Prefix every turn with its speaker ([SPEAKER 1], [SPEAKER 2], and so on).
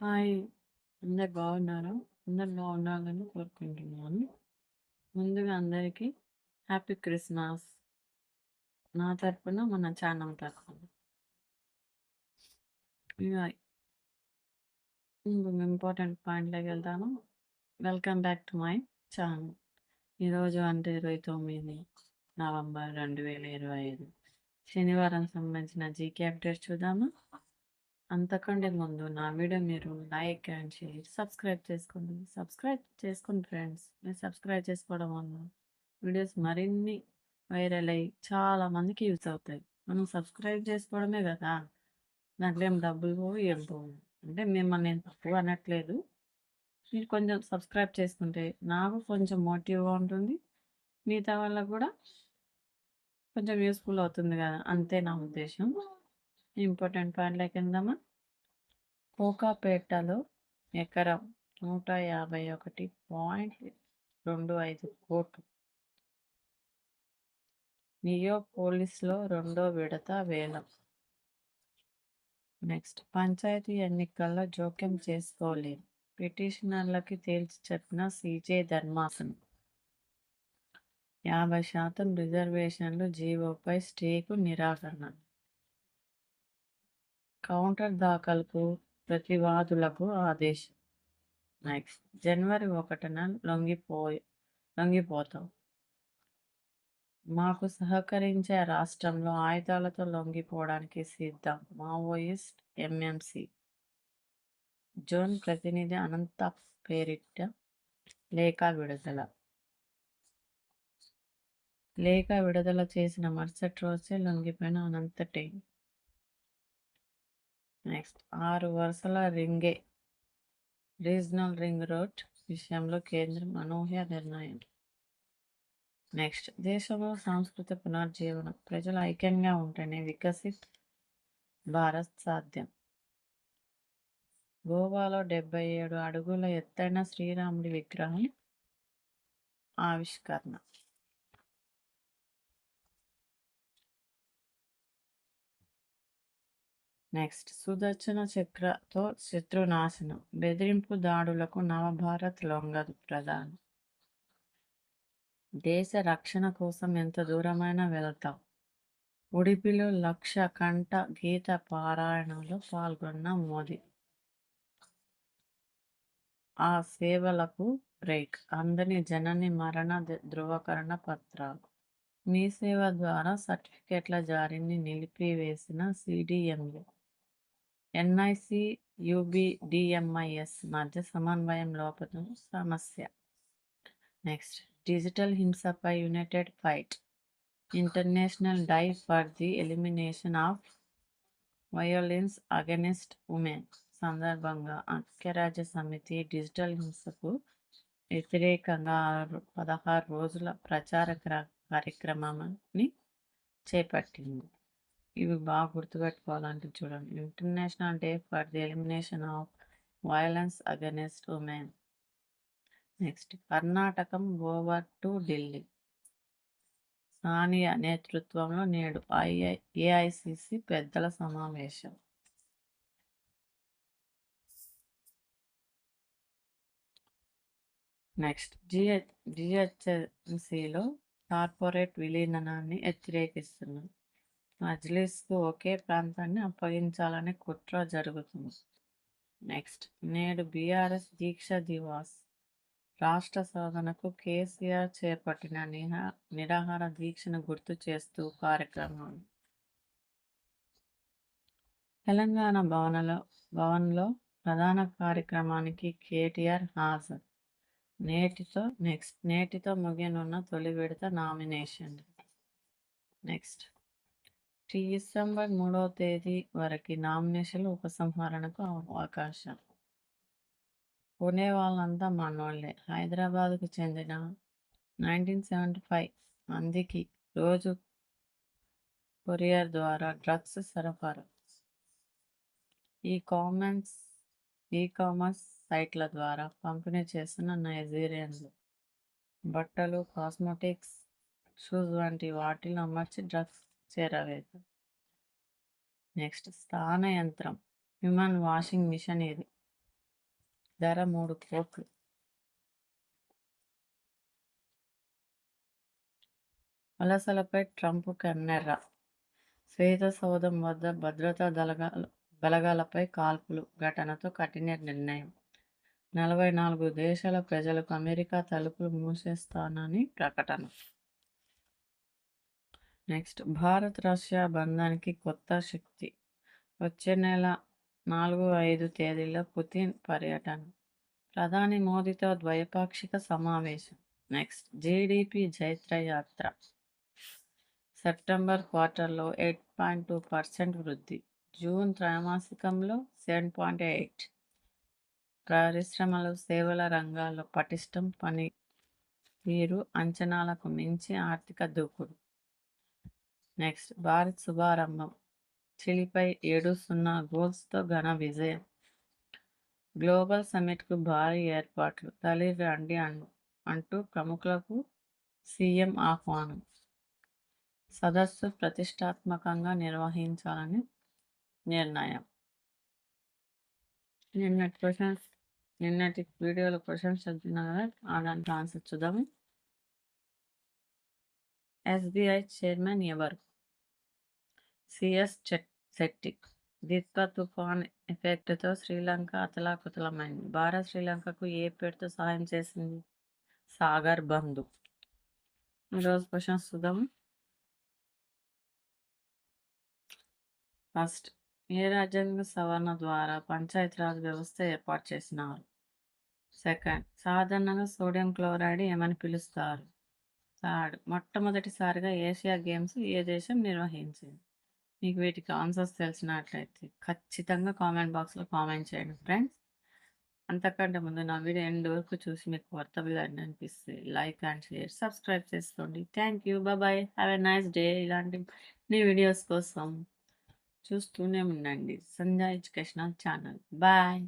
[SPEAKER 1] Hi! అందరు బాగున్నారా? అందరు బాగుండాలని కోరుకుంటున్నాను. ముందుగా అందరికీ హ్యాపీ క్రిస్మస్. నా తరపున, మన ఛానల్ తరపున. ఇగ ఇంపార్టెంట్ పాయింట్‌లోకెళ్తాను. Welcome back to my channel. ఈరోజు అంటే 29 నవంబర్ 2025 శనివారం సంబంధించిన జీకే అప్డేట్స్ చూద్దామా? అంతకంటే ముందు నా వీడియో మీరు లైక్ అండ్ షేర్, సబ్స్క్రైబ్ చేసుకోండి. సబ్స్క్రైబ్ చేసుకోండి ఫ్రెండ్స్. మీరు సబ్స్క్రైబ్ చేసుకోవడం వల్ల వీడియోస్ మరిన్ని వైరల్ అయ్యి చాలా మందికి యూస్ అవుతాయి. మనం సబ్స్క్రైబ్ చేసుకోవడమే కదా! దాంట్లో ఏం డబ్బులు పోవు, ఏం పోవు. అంటే మిమ్మల్ని నేను తప్పుగా అనట్లేదు. మీరు కొంచెం సబ్స్క్రైబ్ చేసుకుంటే నాకు కొంచెం మోటివ్‌గా ఉంటుంది. మిగతా వాళ్ళకి కూడా కొంచెం యూస్‌ఫుల్ అవుతుంది కదా! అంతే నా ఉద్దేశం. ఇంపార్టెంట్ పాయింట్‌లోకి వెళ్దామా? కోకాపేటలో ఎకరం 151.25 కోట్లు. నియోపోలిస్‌లో రెండో విడత వేలం. నెక్స్ట్ పంచాయతీ ఎన్నికల్లో జోక్యం చేసుకోలేరు. పిటిషనర్లకి తేల్చి చెప్పిన సీజే ధర్మాసనం. 50% రిజర్వేషన్లు జీవోపై స్టేకు నిరాకరణ. కౌంటర్ దాఖలుకు ప్రతివాదులకు ఆదేశం. నెక్స్ట్ జనవరి 1న లొంగిపోతాం. మాకు సహకరించే రాష్ట్రంలో ఆయుధాలతో లొంగిపోవడానికి సిద్ధం. Maoist MMC. జోన్ ప్రతినిధి అనంత పేరిట లేఖ విడుదల. లేఖ విడుదల చేసిన మరుసటి రోజే లొంగిపోయిన అనంత టీం. నెక్స్ట్ 6 వరుసల రీజనల్ రింగ్ రోడ్ విషయంలో కేంద్రం అనూహ్య నిర్ణయం. నెక్స్ట్ దేశంలో సాంస్కృతిక పునర్జీవనం. ప్రజలు ఐక్యంగా ఉంటేనే వికసిత్ భారత్ సాధ్యం. గోవాలో 77 అడుగుల ఎత్తైన శ్రీరాముడి విగ్రహం ఆవిష్కరణ. నెక్స్ట్ సుదర్శన చక్రతో శత్రునాశనం. బెదిరింపు దాడులకు నవభారత్ లొంగదు. ప్రధాని దేశ రక్షణ కోసం ఎంత దూరమైనా వెళతాం. ఉడిపిలో 1,00,000 కంఠ గీత పారాయణలో పాల్గొన్న మోదీ. ఆ సేవలకు బ్రేక్. అందని జనని మరణ ధృవీకరణ పత్రాలు. మీ సేవ ద్వారా సర్టిఫికెట్ల జారీని నిలిపివేసిన సిడిఎంఏ. ఎన్ఐసి యుబిడిఎంఐఎస్ మధ్య సమన్వయం లోపం సమస్య. నెక్స్ట్ డిజిటల్ హింసపై united fight. International Day for the Elimination of Violence against Women సందర్భంగా ఐక్యరాజ్య సమితి డిజిటల్ హింసకు వ్యతిరేకంగా 16 రోజుల ప్రచార కార్యక్రమాన్ని చేపట్టింది. ఇవి బాగా గుర్తుపెట్టుకోవాలంటే చూడండి. International Day for the Elimination of Violence against Women. Next కర్ణాటకం ఓవర్ టు ఢిల్లీ. సానియా నేతృత్వంలో నేడు ఏఐసిసి పెద్దల సమావేశం. Next జిహెచ్ఎంసీలో corporate విలీనాన్ని వ్యతిరేకిస్తున్నాం. మజ్లిస్కు ఒకే ప్రాంతాన్ని అప్పగించాలనే కుట్ర జరుగుతుంది. నెక్స్ట్ నేడు బీఆర్ఎస్ దీక్ష దివాస్. రాష్ట్ర సాధనకు కేసీఆర్ చేపట్టిన నిరాహార దీక్షను గుర్తు చేస్తూ కార్యక్రమాలు. తెలంగాణ భవన్లో ప్రధాన కార్యక్రమానికి కేటీఆర్ హాజరు. నేటితో ముగియనున్న తొలి విడత నామినేషన్. నెక్స్ట్ డిసెంబర్ 3వ తేదీ వరకు నామినేషన్లు ఉపసంహరణకు అవకాశం. కొనే వాళ్ళంతా మనోళ్లే. హైదరాబాద్కు చెందిన 1975 మందికి రోజు కొరియర్ ద్వారా డ్రగ్స్ సరఫరా. ఈ కామర్స్ సైట్ల ద్వారా పంపిణీ చేస్తున్న నైజీరియన్లు బట్టలు, కాస్మెటిక్స్, షూస్ వంటి వాటిలో అమర్చి డ్రగ్స్ చేరవేత. నెక్స్ట్ స్థాన యంత్రం హ్యూమన్ వాషింగ్ మిషన్. ఇది ధర 3 కోట్లు. వలసలపై ట్రంప్ కన్నెర్ర. శ్వేత సౌధం వద్ద భద్రతా బలగాలపై కాల్పులు ఘటనతో కఠిన నిర్ణయం. 44 దేశాల ప్రజలకు అమెరికా తలుపులు మూసేస్తానని ప్రకటన. నెక్స్ట్, భారత్ రష్యా బంధానికి కొత్త శక్తి. వచ్చే నెల 4-5 తేదీల్లో పుతిన్ పర్యటన. ప్రధాని మోదీతో ద్వైపాక్షిక సమావేశం. Next, GDP జైత్రయాత్ర. సెప్టెంబర్ క్వార్టర్లో 8.2% వృద్ధి. జూన్ త్రైమాసికంలో 7.8. పరిశ్రమలు, సేవల రంగాల్లో పటిష్టం. పనితీరు అంచనాలకు మించి ఆర్థిక దూకుడు. నెక్స్ట్, భారత్ శుభారంభం. చిలీపై 7-0 గోల్స్తో ఘన విజయం. గ్లోబల్ సమ్మిట్కు భారీ ఏర్పాట్లు. తల్లి రండి అంటూ ప్రముఖులకు సీఎం ఆహ్వానం. సదస్సు ప్రతిష్టాత్మకంగా నిర్వహించాలని నిర్ణయం. నిన్నటి వీడియోలో క్వశ్చన్స్ చదివినా కదా, దానికి ఆన్సర్ చూద్దాము. ఎస్బీఐ చైర్మన్ ఎవరు? సిఎస్ శెట్టి. దిత్వా తుఫాన్ ఎఫెక్ట్తో శ్రీలంక అతలాకుతలమైంది. భారత్ శ్రీలంకకు ఏ పేరుతో సహాయం చేసింది? సాగర్ బంధు. ఈరోజు క్వశ్చన్స్ చూద్దాము. ఫస్ట్, ఏ రాజ్యాంగ సవరణ ద్వారా పంచాయతీరాజ్ వ్యవస్థ ఏర్పాటు చేసినారు? సెకండ్, సాధారణంగా సోడియం క్లోరైడ్ ఏమని పిలుస్తారు? థర్డ్, మొట్టమొదటిసారిగా ఏషియా గేమ్స్ ఏ దేశం నిర్వహించింది? మీకు వీటికి ఆన్సర్స్ తెలిసినట్లయితే ఖచ్చితంగా కామెంట్ బాక్స్లో కామెంట్ చేయండి ఫ్రెండ్స్. అంతకంటే ముందు నా వీడియో ఎండ్ వరకు చూసి మీకు వర్తబుల్ అనిపిస్తే లైక్ అండ్ షేర్, సబ్స్క్రైబ్ చేసుకోండి. Thank you, bye, have a nice day. ఇలాంటి వీడియోస్ కోసం చూస్తూనే ఉండండి సంధ్య ఎడ్యుకేషనల్ ఛానల్. బాయ్.